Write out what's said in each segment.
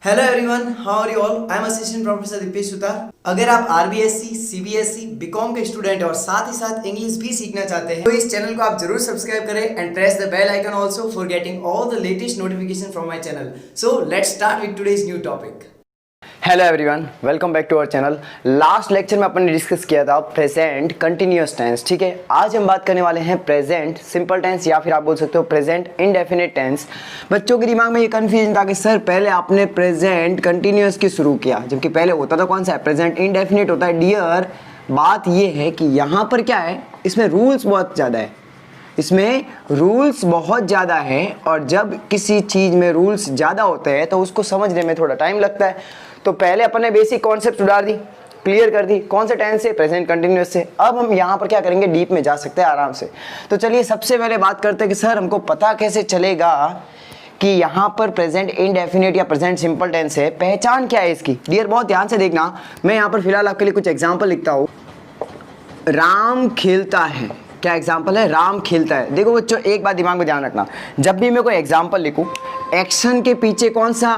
Hello everyone, how are you all? I am assistant professor Dipesh Sutar. अगर आप RBSC, CBSE, BCom के student और साथ ही साथ इंग्लिश भी सीखना चाहते हैं तो इस चैनल को आप जरूर सब्सक्राइब करें and press the bell icon also for getting all the latest notification from my channel. So let's start with today's new topic. Hello everyone, welcome back to our channel. Last lecture में अपन ने discuss किया था present continuous tense. ठीक है, आज हम बात करने वाले हैं प्रेजेंट सिंपल टेंस या फिर आप बोल सकते हो प्रेजेंट इंडेफिनिट टेंस। बच्चों के दिमाग में ये कंफ्यूजन था कि सर पहले आपने प्रेजेंट कंटिन्यूअस की शुरू किया, जबकि पहले होता था कौन सा है, प्रेजेंट इंडेफिनिट होता है। डियर, बात ये है कि यहाँ पर क्या है, इसमें रूल्स बहुत ज़्यादा है, इसमें रूल्स बहुत ज़्यादा है और जब किसी चीज़ में रूल्स ज़्यादा होते हैं तो उसको समझने में थोड़ा टाइम लगता है। तो पहले अपन ने बेसिक कॉन्सेप्ट उतार दी, क्लियर कर दी, कौन से टेंस से, प्रेजेंट कंटिन्यूअस से। अब हम यहाँ पर क्या करेंगे, डीप में जा सकते हैं आराम से। तो चलिए सबसे पहले बात करते हैं कि सर हमको पता कैसे चलेगा कि यहाँ पर प्रेजेंट इंडेफिनिट या प्रेजेंट सिंपल टेंस है, पहचान क्या है इसकी। डियर बहुत ध्यान से देखना, मैं यहाँ पर फिलहाल आपके लिए कुछ एग्जाम्पल लिखता हूँ। राम खेलता है, क्या एग्जाम्पल है, राम खेलता है। देखो बच्चों एक बात दिमाग में ध्यान रखना, जब भी मैं कोई एग्जाम्पल लिखूं, एक्शन के पीछे कौन सा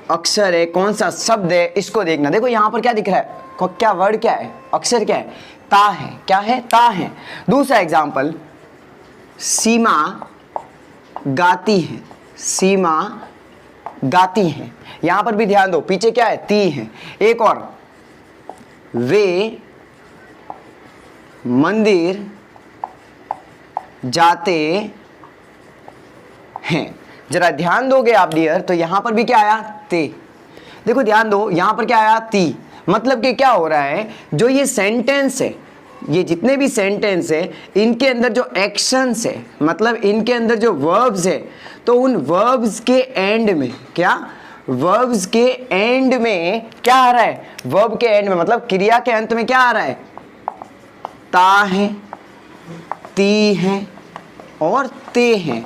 अक्षर है, कौन सा शब्द है, इसको देखना। देखो यहाँ पर क्या दिख रहा है, क्या वर्ड क्या है, अक्षर क्या है, ता है, क्या है, ता है। दूसरा एग्जाम्पल, सीमा गाती है, सीमा गाती है, यहाँ पर भी ध्यान दो, पीछे क्या है, ती है। एक और, वे मंदिर जाते हैं। जरा ध्यान दोगे आप डियर, तो यहां पर भी क्या आया, ते। देखो ध्यान दो, यहां पर क्या आया, ती। मतलब कि क्या हो रहा है, जो ये सेंटेंस है, ये जितने भी सेंटेंस है, इनके अंदर जो एक्शंस है, मतलब इनके अंदर जो वर्ब्स है, तो उन वर्ब्स के एंड में क्या, वर्ब्स के एंड में क्या आ रहा है, वर्ब के एंड में मतलब क्रिया के अंत में क्या आ रहा है, ता है, ती हैं और ते हैं।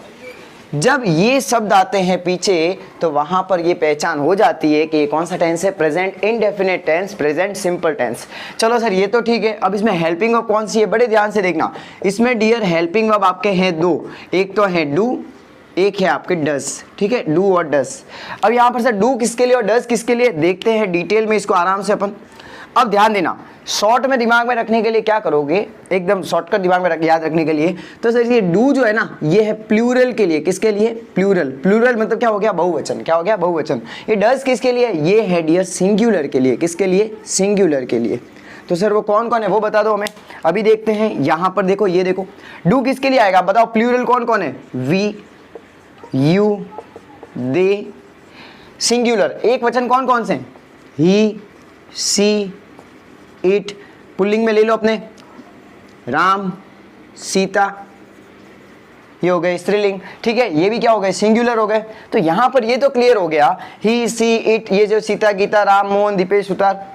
जब ये शब्द आते हैं पीछे तो वहां पर ये पहचान हो जाती है कि ये कौन सा टेंस है, present indefinite tense, present simple tense. चलो सर ये तो ठीक है। अब इसमें हेल्पिंग वर्ब कौन सी है, बड़े ध्यान से देखना। इसमें डियर हेल्पिंग वर्ब आपके हैं दो, एक तो है डू, एक है आपके डज। ठीक है, डू और डज। अब यहाँ पर सर डू किसके लिए और डज किसके लिए, देखते हैं डिटेल में इसको आराम से अपन। अब ध्यान देना, शॉर्ट में दिमाग में रखने के लिए क्या करोगे, एकदम शॉर्टकट दिमाग में याद रखने के लिए, तो सर ये डू जो है ना, ये है प्लूरल के लिए, किसके लिए, प्लूरल। प्लूरल मतलब क्या हो गया, बहुवचन। क्या हो गया, बहुवचन। ये डज किसके लिए, ये है डियर सिंगुलर के लिए, किसके लिए, सिंगुलर के लिए। तो सर वो कौन कौन है वो बता दो हमें, अभी देखते हैं। यहाँ पर देखो, ये देखो, डू किसके लिए आएगा बताओ, प्लूरल कौन कौन है, वी, यू, दे। सिंगुलर एक वचन कौन कौन से, ही, सी, इट। पुल्लिंग में ले लो अपने, राम, सीता, ये हो गए स्त्रीलिंग। ठीक है, ये भी क्या हो गए, सिंगुलर हो गए। तो यहां पर ये तो क्लियर हो गया, ही, सी, इट, ये जो सीता, गीता, राम, मोहन, दीपेश, सुतार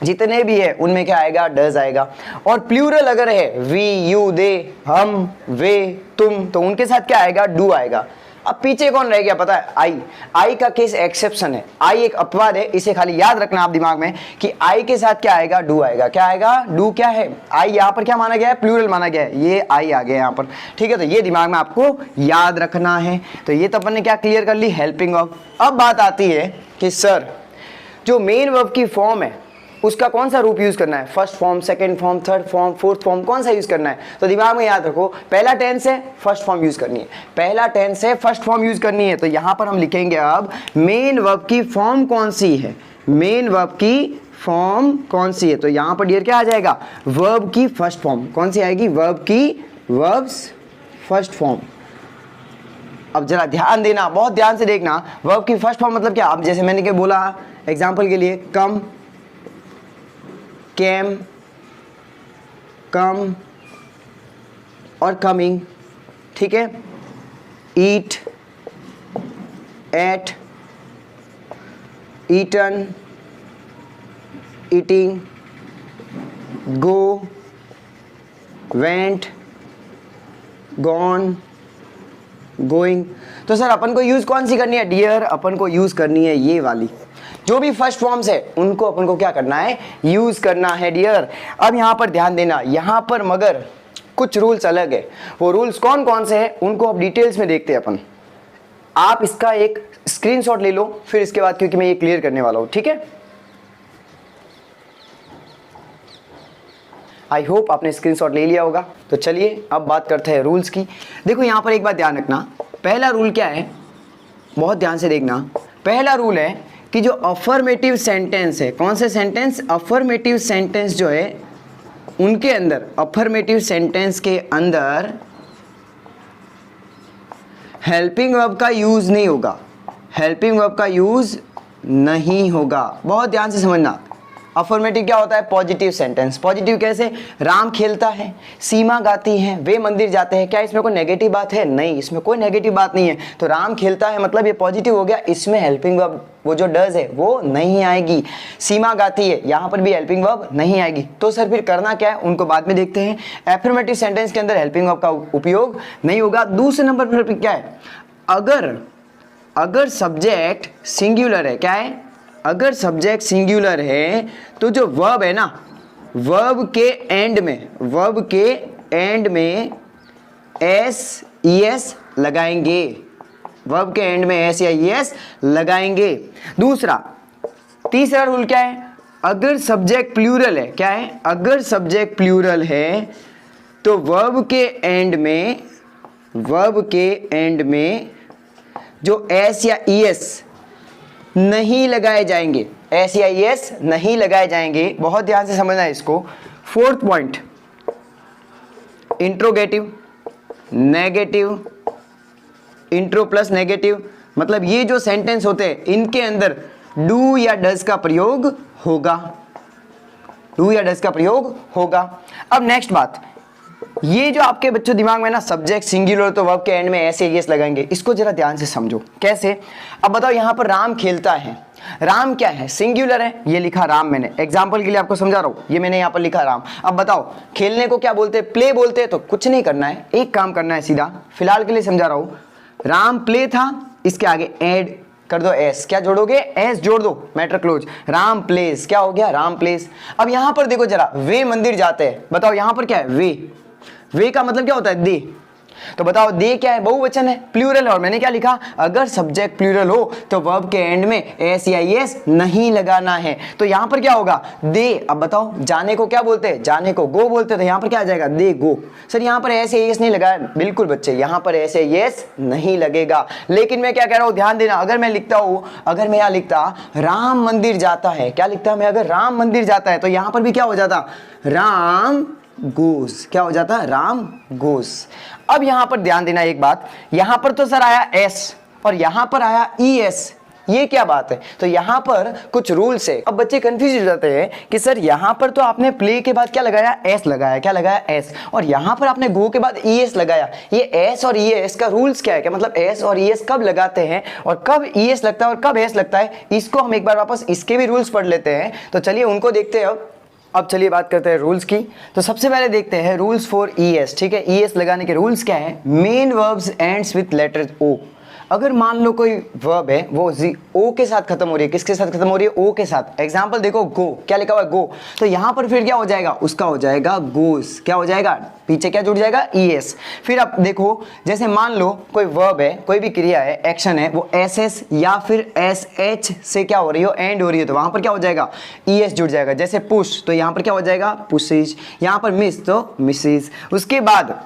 जितने भी है उनमें क्या आएगा, डज आएगा। और प्लूरल अगर है, वी, यू, दे, हम, वे, तुम, तो उनके साथ क्या आएगा, डू आएगा। अब पीछे कौन रह गया पता है, आई। आई का केस एक्सेप्शन है, आई एक अपवाद है, इसे खाली याद रखना आप दिमाग में कि आई के साथ क्या आएगा, डू आएगा। क्या आएगा, डू। क्या है, आई यहाँ पर क्या माना गया है, प्लूरल माना गया है, ये आई आ गया यहाँ पर। ठीक है, तो ये दिमाग में आपको याद रखना है। तो ये तो अपन ने क्या क्लियर कर ली, हेल्पिंग वर्ब। अब बात आती है कि सर जो मेन वर्ब की फॉर्म है उसका कौन सा रूप यूज करना है, first form, second form, third form, fourth form, कौन सा यूज करना है। तो दिमाग में याद रखो, पहला टेंस है फर्स्ट फॉर्म यूज करनी है, पहला टेंस है फर्स्ट फॉर्म यूज करनी है। तो यहां पर हम लिखेंगे अब मेन वर्ब की फॉर्म कौन सी है, मेन वर्ब की फॉर्म कौन सी है। तो यहां पर डियर क्या आ जाएगा, वर्ब की फर्स्ट फॉर्म कौन सी आएगी, वर्ब की, वर्ब्स फर्स्ट फॉर्म। अब जरा ध्यान देना, बहुत ध्यान से देखना, वर्ब की फर्स्ट फॉर्म मतलब क्या। अब जैसे मैंने क्या बोला एग्जाम्पल के लिए, कम, केम, कम और कमिंग। ठीक है, ईट, एट, ईटन, ईटिंग, गो, वेंट, गॉन, गोइंग। तो सर अपन को यूज कौन सी करनी है डियर, अपन को यूज करनी है ये वाली, जो भी फर्स्ट फॉर्म्स है उनको अपन को क्या करना है, यूज करना है डियर। अब यहां पर ध्यान देना, यहां पर मगर कुछ रूल्स अलग है। वो रूल्स कौन कौन से हैं उनको अब डिटेल्स में देखते हैं अपन। आप इसका एक स्क्रीनशॉट ले लो फिर इसके बाद, क्योंकि मैं ये क्लियर करने वाला हूं, ठीक है। आई होप आपने स्क्रीनशॉट ले लिया होगा। तो चलिए अब बात करते हैं रूल्स की। देखो यहाँ पर एक बात ध्यान रखना, पहला रूल क्या है, बहुत ध्यान से देखना। पहला रूल है कि जो अफर्मेटिव सेंटेंस है, कौन से सेंटेंस, अफर्मेटिव सेंटेंस जो है उनके अंदर, अफर्मेटिव सेंटेंस के अंदर हेल्पिंग वर्ब का यूज नहीं होगा, हेल्पिंग वर्ब का यूज नहीं होगा। बहुत ध्यान से समझना। अफर्मेटिव क्या होता है, पॉजिटिव सेंटेंस। पॉजिटिव कैसे, राम खेलता है, सीमा गाती है, वे मंदिर जाते हैं। क्या इसमें कोई नेगेटिव बात है, नहीं, इसमें कोई नेगेटिव बात नहीं है। तो राम खेलता है मतलब ये पॉजिटिव हो गया, इसमें हेल्पिंग वर्ब वो जो डज है वो नहीं आएगी। सीमा गाती है, यहाँ पर भी हेल्पिंग वर्ब नहीं आएगी। तो सर फिर करना क्या है, उनको बाद में देखते हैं। एफर्मेटिव सेंटेंस के अंदर हेल्पिंग वर्ब का उपयोग नहीं होगा। दूसरे नंबर पर क्या है, अगर सब्जेक्ट सिंगुलर है, क्या है, अगर सब्जेक्ट सिंगुलर है तो जो वर्ब है ना, वर्ब के एंड में एस ई एस लगाएंगे, वर्ब के एंड में एस या ई एस लगाएंगे। तीसरा रूल क्या है, अगर सब्जेक्ट प्लूरल है, क्या है, अगर सब्जेक्ट प्लूरल है तो वर्ब के एंड में जो एस या ई एस नहीं लगाए जाएंगे, एस या ई एस नहीं लगाए जाएंगे। बहुत ध्यान से समझना है इसको। Fourth point, interrogative, negative, intro plus negative, मतलब ये जो सेंटेंस होते हैं इनके अंदर डू या डज का प्रयोग होगा, डू या डज का प्रयोग होगा। अब नेक्स्ट बात, ये जो आपके बच्चों दिमाग में ना सब्जेक्ट सिंगुलर तो वर्ब के एंड में ऐसे यस लगाएंगे, इसको जरा ध्यान से समझो कैसे। अब बताओ यहाँ पर राम खेलता है, राम क्या है, सिंगुलर है, ये लिखा राम, मैंने एग्जांपल के लिए आपको समझा रहा हूँ, ये मैंने यहाँ पर लिखा राम। अब बताओ खेलने को क्या बोलते हैं, प्ले बोलते हैं। तो कुछ नहीं करना है, एक काम करना है सीधा, फिलहाल के लिए समझा रहा हूँ। राम प्ले था, इसके आगे ऐड कर दो एस, क्या जोड़ोगे, एस जोड़ दो, मैटर क्लोज। राम प्लेस, क्या हो गया, राम प्लेस। अब यहां पर देखो जरा, वे मंदिर जाते हैं, बताओ यहां पर क्या है, वे का मतलब क्या होता है, दे। तो बताओ दे क्या है, बहुवचन है, प्लूरल है। और मैंने क्या लिखा, अगर सब्जेक्ट प्लूरल हो तो वर्ब के एंड में एस या एस नहीं लगाना है। तो यहां पर क्या होगा, दे। अब बताओ जाने को क्या बोलते हैं, जाने को गो बोलते हैं, तो यहां पर क्या आ जाएगा, दे गो। सर यहां पर एस या एस नहीं लगाया, बिल्कुल बच्चे यहां पर एस या एस नहीं लगेगा। लेकिन मैं क्या कह रहा हूं, ध्यान देना, अगर मैं लिखता हूं, अगर मैं यहां लिखता राम मंदिर जाता है, क्या लिखता मैं, अगर राम मंदिर जाता है तो यहां पर भी क्या हो जाता, राम गोस, क्या हो जाता है, राम गोस। अब यहां पर ध्यान देना एक बात, यहां पर तो सर आया एस और यहां पर आया ई एस, ये क्या बात है। तो यहां पर कुछ रूल्स है। अब बच्चे कंफ्यूज हो जाते हैं कि सर यहां पर तो आपने प्ले के बाद क्या लगाया, एस लगाया, क्या लगाया, एस, और यहां पर आपने गो के बाद ई एस लगाया। ये एस और ई एस का रूल्स क्या है, क्या मतलब एस और ई एस कब लगाते हैं और कब ई एस लगता है और कब एस लगता है, इसको हम एक बार वापस इसके भी रूल्स पढ़ लेते हैं। तो चलिए उनको देखते हैं। अब चलिए बात करते हैं रूल्स की। तो सबसे पहले देखते हैं रूल्स फॉर ईएस, ठीक है। ईएस लगाने के रूल्स क्या है, main verbs ends with letter O. अगर मान लो कोई वर्ब है वो ओ के साथ खत्म हो रही है, किसके साथ खत्म हो रही है, ओ के साथ। एग्जांपल देखो, गो, क्या लिखा हुआ है, गो, तो यहां पर फिर क्या हो जाएगा, उसका हो जाएगा गोस, क्या हो जाएगा, पीछे क्या जुड़ जाएगा, ईएस। फिर अब देखो, जैसे मान लो कोई वर्ब है, कोई भी क्रिया है, एक्शन है, वो एस एस या फिर एस एच से क्या हो रही हो, एंड हो रही है, तो वहां पर क्या हो जाएगा, ईएस जुड़ जाएगा। जैसे पुश, तो यहां पर क्या हो जाएगा, पुशेज। यहां पर मिस तो मिसेज। उसके बाद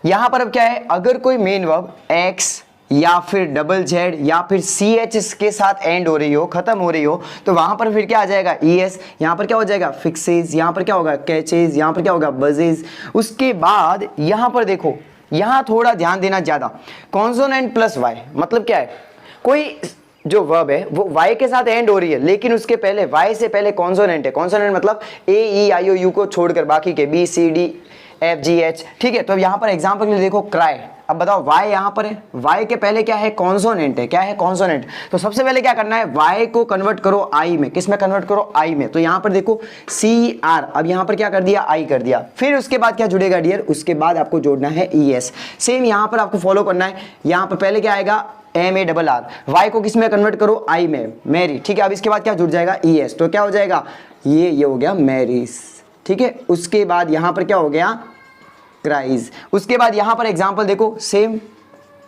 यहां पर अब क्या है, अगर कोई मेन वर्ब एक्स या फिर डबल जेड या फिर सी एच के साथ एंड हो रही हो, खत्म हो रही हो, तो वहां पर फिर क्या आ जाएगा, ई एस। यहां पर क्या हो जाएगा, फिक्सेज। यहां पर क्या होगा, कैचेज। यहां पर क्या होगा, बजेज। उसके बाद यहां पर देखो, यहां थोड़ा ध्यान देना ज्यादा, कॉन्सोनेंट प्लस वाई, मतलब क्या है, कोई जो वर्ब है वो y के साथ एंड हो रही है, लेकिन उसके पहले y से पहले कॉन्सोनेंट है। कॉन्सोनेंट मतलब ए ई आई ओ यू को छोड़कर बाकी के B C D F G H, ठीक है। तो यहां पर एग्जांपल के लिए देखो, क्राई। अब बताओ y यहां पर है, y के पहले क्या है, कॉन्सोनेंट है, क्या है, कॉन्सोनेंट। तो सबसे पहले क्या करना है, y को कन्वर्ट करो i में, किस में कन्वर्ट करो, i में। तो यहां पर देखो सी आर, अब यहां पर क्या कर दिया, i कर दिया। फिर उसके बाद क्या जुड़ेगा डियर, उसके बाद आपको जोड़ना है ई एस। सेम यहां पर आपको फॉलो करना है। यहां पर पहले क्या आएगा, M A double R, Y को किस में कन्वर्ट करो, आई में, मैरी, ठीक है। अब इसके बाद क्या जुड़ जाएगा, ई एस, तो क्या हो जाएगा, ये हो गया मैरीज, ठीक है। उसके बाद यहां पर क्या हो गया, क्राइज। उसके बाद यहां पर एग्जांपल देखो, सेम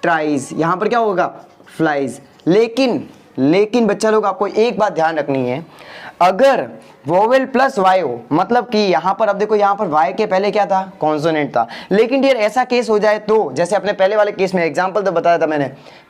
ट्राइज, यहां पर क्या होगा, फ्लाइज। लेकिन बच्चा लोग आपको एक बात ध्यान रखनी है, अगर वोवेल प्लस वाई हो, मतलब कि यहां पर अब देखो, यहां पर वाई के पहले क्या था, कॉन्सोनेंट था। लेकिन डियर ऐसा केस हो जाए तो, जैसे अपने पहले वाले केस में एग्जांपल तो बताया था मैंने,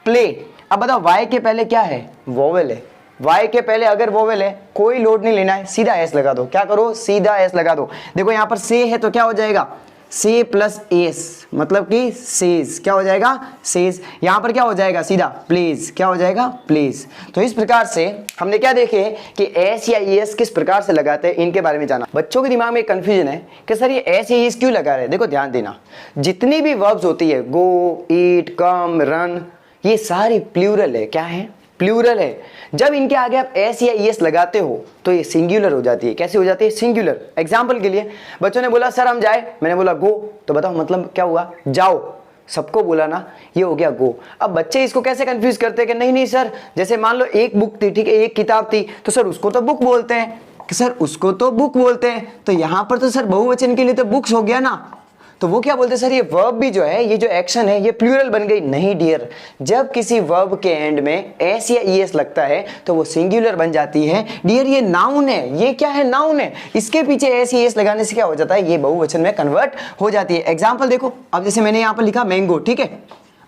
प्ले। अब बताओ वाई के पहले क्या है, वोवेल है। वाई के पहले अगर वोवेल है, कोई लोड नहीं लेना है, सीधा एस लगा दो। क्या करो, सीधा एस लगा दो। देखो यहां पर से है तो क्या हो जाएगा, से प्लस एस, मतलब कि सेज। क्या हो जाएगा, सेज। यहां पर क्या हो जाएगा, सीधा प्लीज। क्या हो जाएगा, प्लीज। तो इस प्रकार से हमने क्या देखे कि एस या एस किस प्रकार से लगाते हैं, इनके बारे में जाना। बच्चों के दिमाग में एक कंफ्यूजन है कि सर ये एस या एस क्यों लगा रहे हैं। देखो ध्यान देना, जितनी भी वर्ब्स होती है, गो, ईट, कम, रन, ये सारी प्लूरल है। क्या है, प्लूरल है। जब इनके आगे आप एस या एस लगाते हो तो ये सिंगुलर हो जाती है। कैसे हो जाती है, सिंगुलर। एग्जाम्पल के लिए बच्चों ने बोला सर हम जाए, मैंने बोला गो, तो बताओ मतलब क्या हुआ, जाओ। सबको बोला ना, ये हो गया गो। अब बच्चे इसको कैसे कंफ्यूज करते हैं कि नहीं नहीं सर, जैसे मान लो एक बुक थी, ठीक है, एक किताब थी, तो सर उसको तो बुक बोलते हैं, कि सर उसको तो बुक बोलते हैं, तो यहां पर तो सर बहुवचन के लिए तो बुक्स हो गया ना। तो वो क्या बोलते हैं सर, ये वर्ब भी जो है, ये जो एक्शन है, ये प्लूरल बन गई। नहीं डियर, जब किसी वर्ब के एंड में एस या ईएस लगता है तो वो सिंगुलर बन जाती है। डियर ये नाउन है, ये क्या है, नाउन है। इसके पीछे एस या ईएस लगाने से क्या हो जाता है, ये बहुवचन में कन्वर्ट हो जाती है। एग्जाम्पल देखो, अब जैसे मैंने यहाँ पर लिखा मैंगो, ठीक है।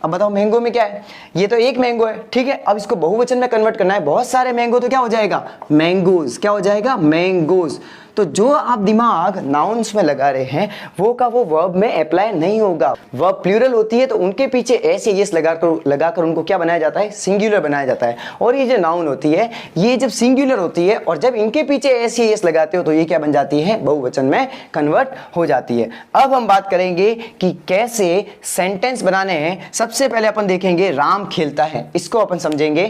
अब बताओ मैंगो में क्या है, ये तो एक मैंगो है, ठीक है। अब इसको बहुवचन में कन्वर्ट करना है, बहुत सारे मैंगो, तो क्या हो जाएगा, मैंगोज। क्या हो जाएगा, मैंगोज। तो जो आप दिमाग नाउन्स में लगा रहे हैं वो का वो वर्ब में अप्लाई नहीं होगा। वर्ब प्लूरल होती है तो उनके पीछे एस या एस लगाकर उनको क्या बनाया जाता है, सिंगुलर बनाया जाता है। और ये जो नाउन होती है, ये जब सिंगुलर होती है और जब इनके पीछे एस या एस लगाते हो तो ये क्या बन जाती है, बहुवचन में कन्वर्ट हो जाती है। अब हम बात करेंगे कि कैसे सेंटेंस बनाने हैं। सबसे पहले अपन देखेंगे राम खेलता है, इसको अपन समझेंगे।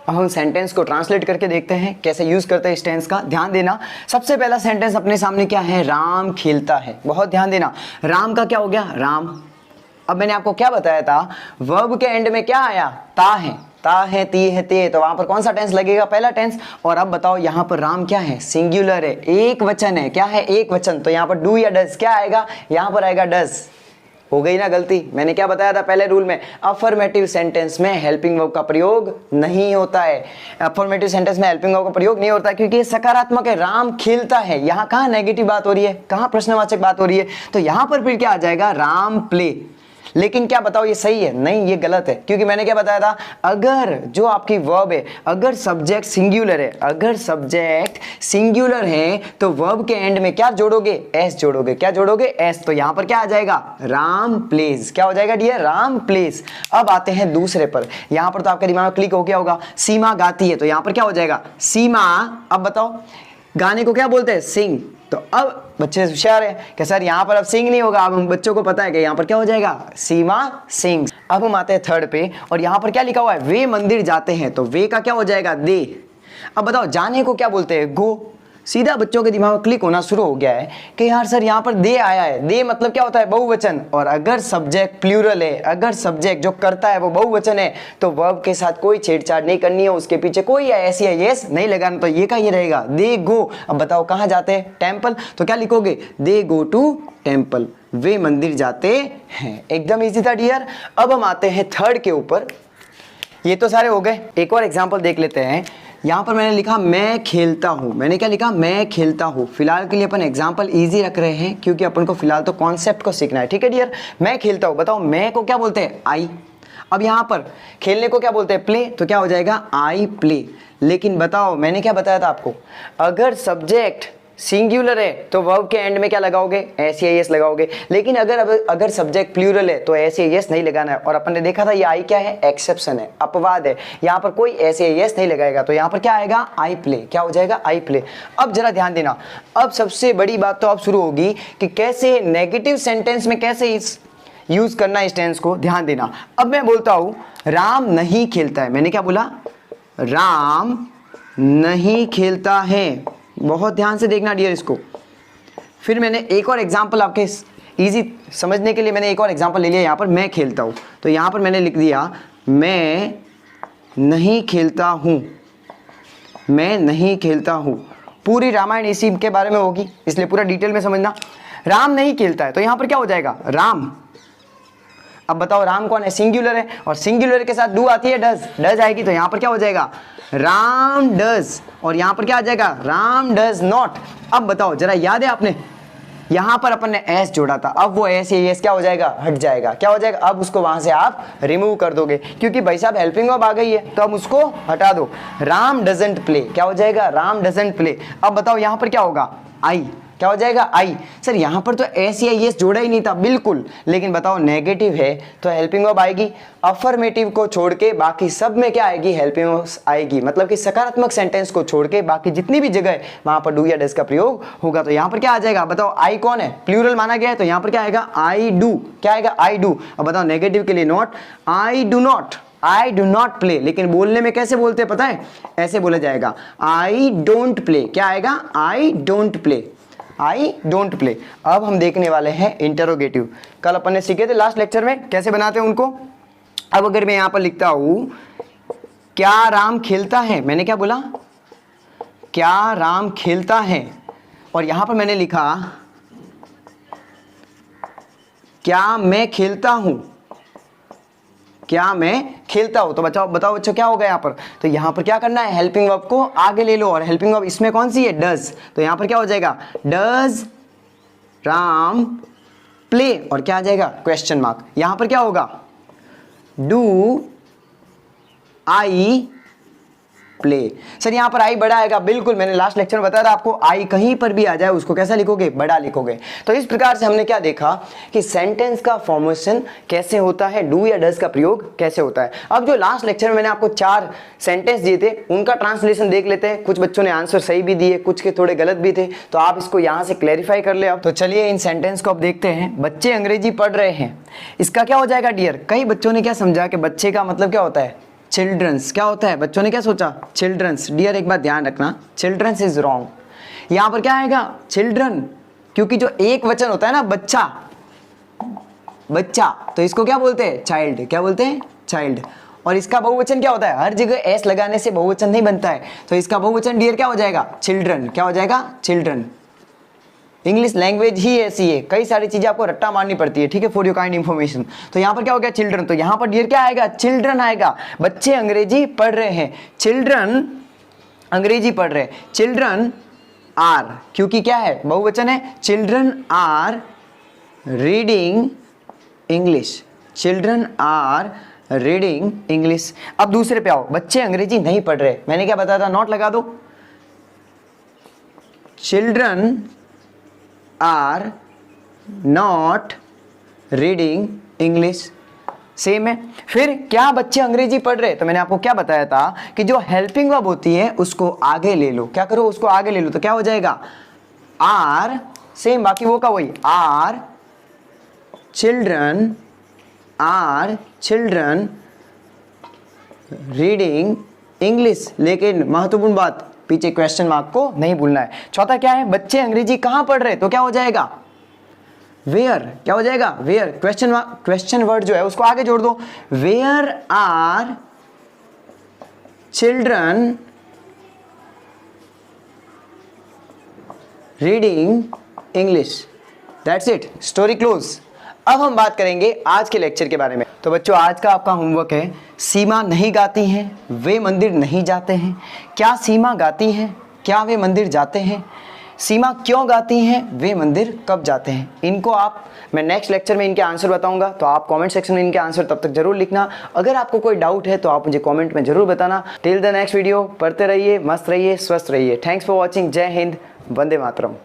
अब हम सेंटेंस को ट्रांसलेट करके देखते हैं कैसे यूज करते हैं इस टेंस का। ध्यान देना, सबसे पहला सेंटेंस अपने सामने क्या है, राम खेलता है। बहुत ध्यान देना, राम का क्या हो गया, राम। अब मैंने आपको क्या बताया था, वर्ब के एंड में क्या आया, ता है, ता है, ती है, ते, तो वहां पर कौन सा टेंस लगेगा, पहला टेंस। और अब बताओ यहाँ पर राम क्या है, सिंगुलर है, एक वचन है। क्या है, एक वचन। तो यहाँ पर डू या डज क्या आएगा, यहाँ पर आएगा डज। हो गई ना गलती। मैंने क्या बताया था पहले रूल में, अफर्मेटिव सेंटेंस में हेल्पिंग वर्ब का प्रयोग नहीं होता है। अफर्मेटिव सेंटेंस में हेल्पिंग वर्ब का प्रयोग नहीं होता क्योंकि ये सकारात्मक है, राम खेलता है। यहाँ कहाँ नेगेटिव बात हो रही है, कहाँ प्रश्नवाचक बात हो रही है। तो यहाँ पर फिर क्या आ जाएगा, राम प्ले। लेकिन क्या बताओ ये सही है, नहीं ये गलत है। क्योंकि मैंने क्या बताया था, अगर जो आपकी वर्ब है, अगर सब्जेक्ट सिंगुलर है, अगर सब्जेक्ट सिंगुलर है तो वर्ब के एंड में क्या जोड़ोगे, एस जोड़ोगे। क्या जोड़ोगे, एस। तो यहां पर क्या आ जाएगा, राम प्लेस। क्या हो जाएगा डियर, राम प्लेस। अब आते हैं दूसरे पर। यहां पर तो आपके दिमाग में क्लिक हो गया होगा, सीमा गाती है, तो यहां पर क्या हो जाएगा, सीमा। अब बताओ गाने को क्या बोलते हैं, सिंग। तो अब बच्चे होशियार है कि सर यहाँ पर अब सिंग नहीं होगा। अब हम बच्चों को पता है कि यहाँ पर क्या हो जाएगा, सीमा सिंग्स। अब हम आते हैं थर्ड पे और यहाँ पर क्या लिखा हुआ है, वे मंदिर जाते हैं, तो वे का क्या हो जाएगा, दे। अब बताओ जाने को क्या बोलते हैं, गो। सीधा बच्चों के दिमाग में क्लिक होना शुरू हो गया है कि यार सर यहाँ पर दे आया है, दे मतलब क्या होता है, बहुवचन। और अगर सब्जेक्ट प्लूरल है, अगर सब्जेक्ट जो करता है वो बहुवचन है तो वर्ब के साथ कोई छेड़छाड़ नहीं करनी है, उसके पीछे कोई ऐसी यस नहीं लगाना। तो ये का ये रहेगा, दे गो। अब बताओ कहाँ जाते हैं, टेम्पल। तो क्या लिखोगे, दे गो टू टेम्पल, वे मंदिर जाते हैं। एकदम इजी था डियर। अब हम आते हैं थर्ड के ऊपर। ये तो सारे हो गए, एक और एग्जाम्पल देख लेते हैं। यहाँ पर मैंने लिखा मैं खेलता हूँ। मैंने क्या लिखा, मैं खेलता हूँ। फिलहाल के लिए अपन एग्जाम्पल इजी रख रहे हैं क्योंकि अपन को फिलहाल तो कॉन्सेप्ट को सीखना है, ठीक है डियर। मैं खेलता हूँ। बताओ मैं को क्या बोलते हैं, आई। अब यहाँ पर खेलने को क्या बोलते हैं, प्ले। तो क्या हो जाएगा, आई प्ले। लेकिन बताओ मैंने क्या बताया था आपको, अगर सब्जेक्ट सिंगुलर है तो वर्ब के एंड में क्या लगाओगे, एस या एस लगाओगे। लेकिन अगर सब्जेक्ट प्लूरल है तो एस या एस नहीं लगाना है। और अपन ने देखा था ये आई क्या है, एक्सेप्शन है, अपवाद है। यहाँ पर कोई एस या एस नहीं लगाएगा तो यहाँ पर क्या आएगा, आई प्ले। क्या हो जाएगा, आई प्ले। अब जरा ध्यान देना, अब सबसे बड़ी बात तो अब शुरू होगी कि कैसे नेगेटिव सेंटेंस में कैसे इस यूज करना इस टेंस को। ध्यान देना, अब मैं बोलता हूं राम नहीं खेलता है। मैंने क्या बोला, राम नहीं खेलता है। बहुत ध्यान से देखना डियर इसको। फिर मैंने एक और एग्जांपल आपके इजी समझने के लिए मैंने एक और एग्जांपल ले लिया। यहाँ पर मैं खेलता हूँ, तो यहाँ पर मैंने लिख दिया मैं नहीं खेलता हूँ, मैं नहीं खेलता हूँ। पूरी रामायण इसी के बारे में होगी, इसलिए पूरा डिटेल में समझना। राम नहीं खेलता है तो यहाँ पर क्या हो जाएगा, राम। अब बताओ राम कौन है, सिंगुलर है, और सिंगुलर के साथ डू आती है डज, डज आएगी तो यहाँ पर क्या हो जाएगा राम डज, और यहाँ पर क्या आ जाएगा राम डज नॉट। अब बताओ जरा याद है आपने यहां पर अपन ने एस जोड़ा था, अब वो एस ये एस क्या हो जाएगा हट जाएगा, क्या हो जाएगा अब उसको वहां से आप रिमूव कर दोगे, क्योंकि भाई साहब हेल्पिंग वर्ब आ गई है तो अब उसको हटा दो। राम डजंट प्ले क्या हो जाएगा राम डजंट प्ले। अब बताओ यहां पर क्या होगा आई, क्या हो जाएगा आई। सर यहाँ पर तो एस या यस जोड़ा ही नहीं था बिल्कुल, लेकिन बताओ नेगेटिव है तो हेल्पिंग वर्ब आएगी, अफर्मेटिव को छोड़ के बाकी सब में क्या आएगी हेल्पिंग वर्ब आएगी, मतलब कि सकारात्मक सेंटेंस को छोड़ के बाकी जितनी भी जगह है वहां पर डू या डज का प्रयोग होगा। तो यहाँ पर क्या आ जाएगा बताओ आई कौन है, प्लूरल माना गया है तो यहाँ पर क्या आएगा आई डू, क्या आएगा आई डू। अब बताओ नेगेटिव के लिए not, I do not, I do not play, लेकिन बोलने में कैसे बोलते हैं पता है, ऐसे बोला जाएगा आई डोंट प्ले, क्या आएगा I don't play, I don't play. अब हम देखने वाले हैं इंटरोगेटिव, कल अपन ने सीखे थे लास्ट लेक्चर में कैसे बनाते हैं उनको। अब अगर मैं यहां पर लिखता हूं क्या राम खेलता है, मैंने क्या बोला क्या राम खेलता है, और यहां पर मैंने लिखा क्या मैं खेलता हूं, क्या मैं खेलता हूं, तो बताओ बच्चों क्या होगा यहाँ पर, तो यहाँ पर क्या करना है हेल्पिंग वर्ब को आगे ले लो, और हेल्पिंग वर्ब इसमें कौन सी है डज, तो यहाँ पर क्या हो जाएगा डज राम प्ले, और क्या आ जाएगा क्वेश्चन मार्क। यहाँ पर क्या होगा डू आई प्ले। सर यहाँ पर आई बड़ा आएगा, बिल्कुल मैंने लास्ट लेक्चर में बताया था आपको, आई कहीं पर भी आ जाए उसको कैसा लिखोगे बड़ा लिखोगे। तो इस प्रकार से हमने क्या देखा कि सेंटेंस का फॉर्मेशन कैसे होता है, डू या डज का प्रयोग कैसे होता है। अब जो लास्ट लेक्चर में मैंने आपको 4 सेंटेंस दिए थे उनका ट्रांसलेशन देख लेते हैं, कुछ बच्चों ने आंसर सही भी दिए, कुछ के थोड़े गलत भी थे, तो आप इसको यहाँ से क्लैरिफाई कर ले। अब तो चलिए इन सेंटेंस को अब देखते हैं। बच्चे अंग्रेजी पढ़ रहे हैं, इसका क्या हो जाएगा डियर, कई बच्चों ने क्या समझा कि बच्चे का मतलब क्या होता है चिल्ड्रंस, क्या होता है बच्चों ने क्या सोचा चिल्ड्रंस। डियर एक बात ध्यान रखना चिल्ड्रंस इज रॉन्ग, यहां पर क्या आएगा चिल्ड्रन, क्योंकि जो एक वचन होता है ना बच्चा, बच्चा तो इसको क्या बोलते हैं चाइल्ड, क्या बोलते हैं चाइल्ड, और इसका बहुवचन क्या होता है हर जगह एस लगाने से बहुवचन नहीं बनता है, तो इसका बहुवचन डियर क्या हो जाएगा चिल्ड्रन, क्या हो जाएगा चिल्ड्रन। इंग्लिश लैंग्वेज ही ऐसी है, कई सारी चीजें आपको रट्टा मारनी पड़ती है, ठीक है फॉर योर काइंड इन्फॉर्मेशन। तो यहाँ पर क्या हो गया चिल्ड्रन, तो यहाँ पर डियर क्या आएगा चिल्ड्रन आएगा, बच्चे अंग्रेजी पढ़ रहे हैं, चिल्ड्रन अंग्रेजी पढ़ रहे हैं, चिल्ड्रन आर क्योंकि क्या है बहुवचन है, children are reading English, children are reading English. अब दूसरे पे आओ, बच्चे अंग्रेजी नहीं पढ़ रहे, मैंने क्या बताया था नोट लगा दो, children are not reading English, same है। फिर क्या बच्चे अंग्रेजी पढ़ रहे, तो मैंने आपको क्या बताया था कि जो हेल्पिंग वर्ब होती है उसको आगे ले लो, क्या करो उसको आगे ले लो, तो क्या हो जाएगा आर, सेम बाकी वो का वही आर चिल्ड्रन रीडिंग इंग्लिश, लेकिन महत्वपूर्ण बात पीछे क्वेश्चन मार्क को नहीं भूलना है। चौथा क्या है बच्चे अंग्रेजी कहां पढ़ रहे, तो क्या हो जाएगा वेयर, क्या हो जाएगा वेयर, क्वेश्चन वर्ड जो है उसको आगे जोड़ दो, where are children reading English, that's it, story close. अब हम बात करेंगे आज के लेक्चर के बारे में। तो बच्चों आज का आपका होमवर्क है, सीमा नहीं गाती हैं वे मंदिर नहीं जाते हैं। क्या सीमा गाती हैं, क्या वे मंदिर जाते हैं, सीमा क्यों गाती हैं, वे मंदिर कब जाते हैं। इनको आप मैं नेक्स्ट लेक्चर में इनके आंसर बताऊंगा, तो आप कमेंट सेक्शन में इनके आंसर तब तक जरूर लिखना। अगर आपको कोई डाउट है तो आप मुझे कमेंट में जरूर बताना। टिल द नेक्स्ट वीडियो, पढ़ते रहिए, मस्त रहिए, स्वस्थ रहिए। थैंक्स फॉर वॉचिंग, जय हिंद, वंदे मातरम।